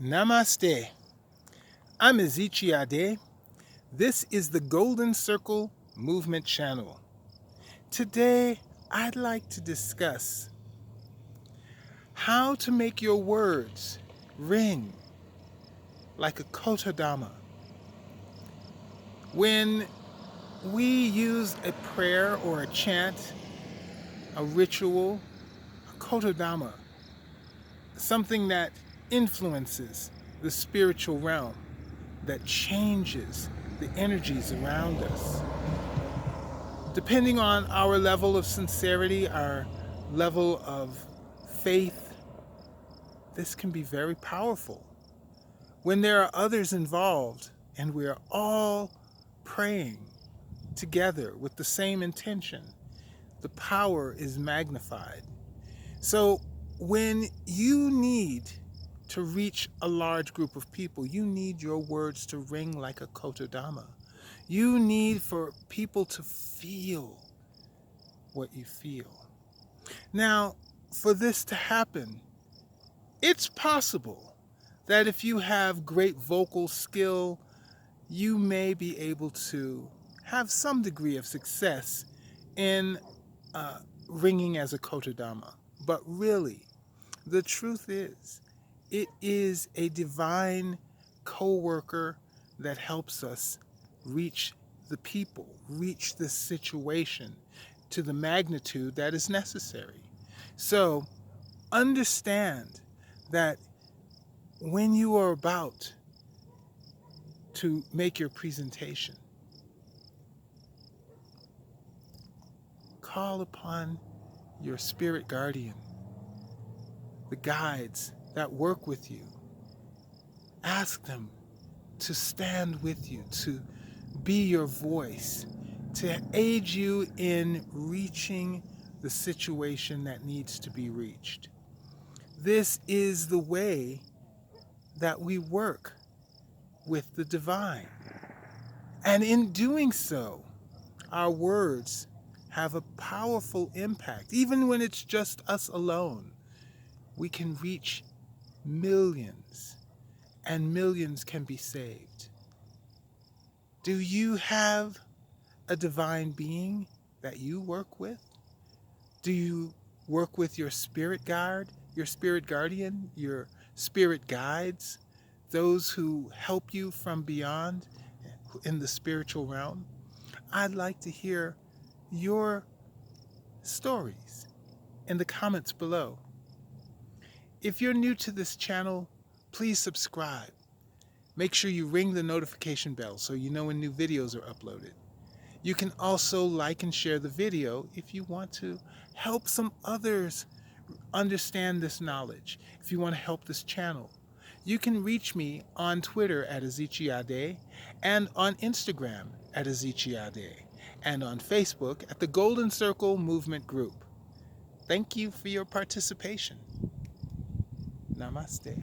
Namaste. I'm Ezechi Ade. This is the Golden Circle Movement Channel. Today, I'd like to discuss how to make your words ring like a Kotodama. When we use a prayer or a chant, a ritual, a Kotodama, something that influences the spiritual realm, that changes the energies around us. Depending on our level of sincerity, our level of faith, this can be very powerful. When there are others involved and we are all praying together with the same intention, the power is magnified. So when you need to reach a large group of people, you need your words to ring like a Kotodama. You need for people to feel what you feel. Now, for this to happen, it's possible that if you have great vocal skill, you may be able to have some degree of success in ringing as a Kotodama. But really, the truth is, it is a divine co-worker that helps us reach the people, reach the situation to the magnitude that is necessary. So understand that when you are about to make your presentation, call upon your spirit guardian, the guides that work with you. Ask them to stand with you, to be your voice, to aid you in reaching the situation that needs to be reached. This is the way that we work with the divine. And in doing so, our words have a powerful impact. Even when it's just us alone, we can reach millions, and millions can be saved. Do you have a divine being that you work with? Do you work with your spirit guide, your spirit guardian, your spirit guides, those who help you from beyond in the spiritual realm? I'd like to hear your stories in the comments below. If you're new to this channel, please subscribe. Make sure you ring the notification bell so you know when new videos are uploaded. You can also like and share the video if you want to help some others understand this knowledge. If you want to help this channel, you can reach me on Twitter at Ezechi Ade, and on Instagram at Ezechi Ade, and on Facebook at the Golden Circle Movement Group. Thank you for your participation. Namaste.